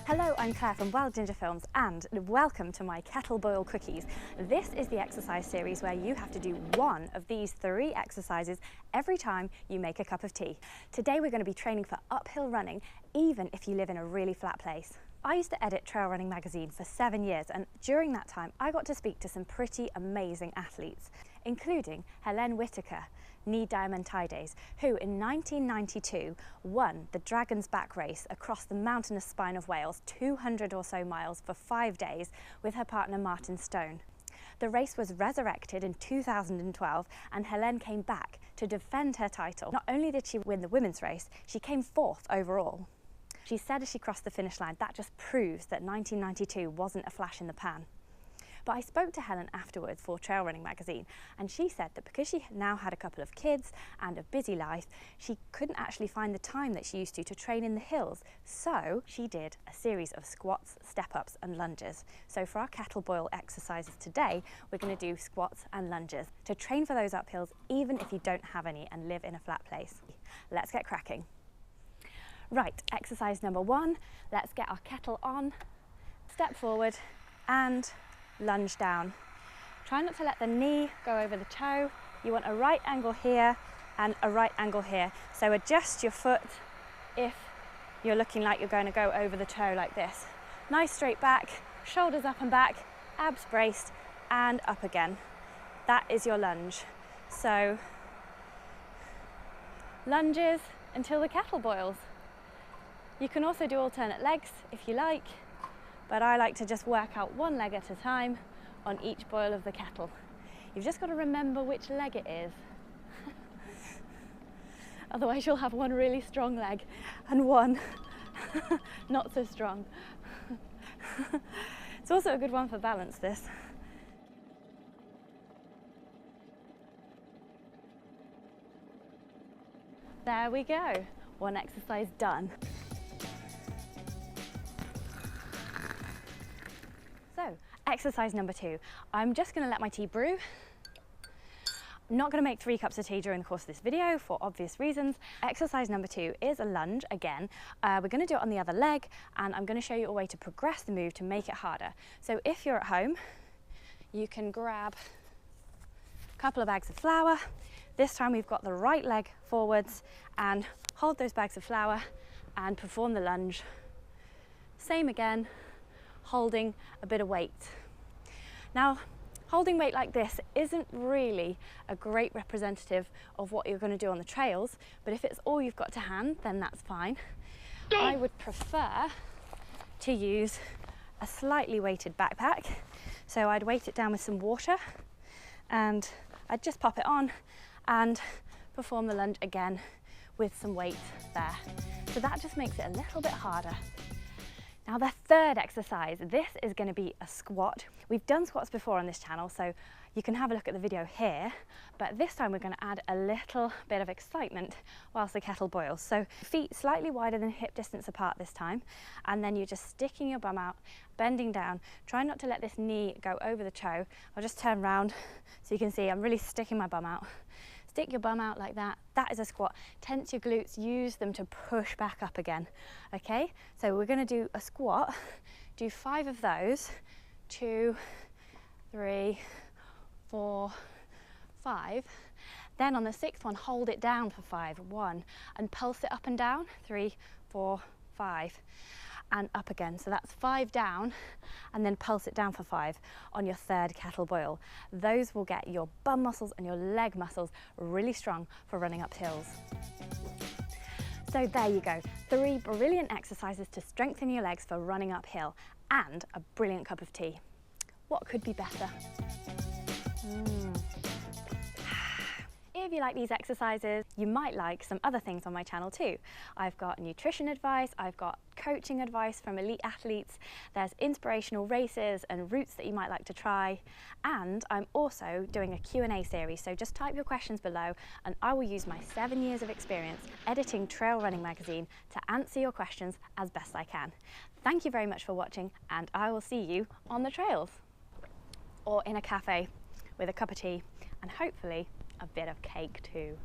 Hello, I'm Claire from Wild Ginger Films and welcome to my Kettle Boil Quickies. This is the exercise series where you have to do one of these 3 exercises every time you make a cup of tea. Today we're going to be training for uphill running even if you live in a really flat place. I used to edit Trail Running magazine for 7 years, and during that time I got to speak to some pretty amazing athletes, including Helene Whittaker, Ní Diamantides, who in 1992 won the Dragon's Back race across the mountainous spine of Wales, 200 or so miles for 5 days with her partner Martin Stone. The race was resurrected in 2012 and Helene came back to defend her title. Not only did she win the women's race, she came 4th overall. She said as she crossed the finish line, that just proves that 1992 wasn't a flash in the pan. But I spoke to Helen afterwards for Trail Running magazine, and she said that because she now had a couple of kids and a busy life, she couldn't actually find the time that she used to train in the hills. So she did a series of squats, step-ups and lunges. So for our kettle boil exercises today, we're going to do squats and lunges to train for those uphills even if you don't have any and live in a flat place. Let's get cracking. Right, exercise number 1, let's get our kettle on, step forward and lunge down. Try not to let the knee go over the toe. You want a right angle here and a right angle here. So adjust your foot if you're looking like you're going to go over the toe like this. Nice straight back, shoulders up and back, abs braced and up again. That is your lunge. So lunges until the kettle boils. You can also do alternate legs if you like, but I like to just work out one leg at a time on each boil of the kettle. You've just got to remember which leg it is. Otherwise you'll have one really strong leg and one not so strong. It's also a good one for balance, this. There we go, one exercise done. So, exercise number 2. I'm just going to let my tea brew. I'm not going to make 3 cups of tea during the course of this video for obvious reasons. Exercise number 2 is a lunge again. We're going to do it on the other leg, and I'm going to show you a way to progress the move to make it harder. So if you're at home, you can grab a couple of bags of flour. This time we've got the right leg forwards and hold those bags of flour and perform the lunge. Same again, holding a bit of weight. Now, holding weight like this isn't really a great representative of what you're going to do on the trails, but if it's all you've got to hand, then that's fine. I would prefer to use a slightly weighted backpack. So I'd weight it down with some water and I'd just pop it on and perform the lunge again with some weight there. So that just makes it a little bit harder. Now the 3rd exercise, this is going to be a squat. We've done squats before on this channel, so you can have a look at the video here, but this time we're going to add a little bit of excitement whilst the kettle boils. So feet slightly wider than hip distance apart this time, and then you're just sticking your bum out, bending down. Try not to let this knee go over the toe. I'll just turn around so you can see I'm really sticking my bum out. Stick your bum out like that. That is a squat. Tense your glutes, use them to push back up again. Okay, so we're going to do a squat. Do 5 of those. 2, 3, 4, 5. Then on the 6th one, hold it down for 5. 1, and pulse it up and down. 3, 4, 5. And up again. So that's 5 down and then pulse it down for 5 on your 3rd kettle boil. Those will get your bum muscles and your leg muscles really strong for running up hills. So there you go, 3 brilliant exercises to strengthen your legs for running uphill and a brilliant cup of tea. What could be better? If you like these exercises, you might like some other things on my channel too. I've got nutrition advice, I've got coaching advice from elite athletes, there's inspirational races and routes that you might like to try, and I'm also doing a Q&A series, so just type your questions below and I will use my 7 years of experience editing Trail Running magazine to answer your questions as best I can. Thank you very much for watching, and I will see you on the trails or in a cafe with a cup of tea and hopefully a bit of cake too.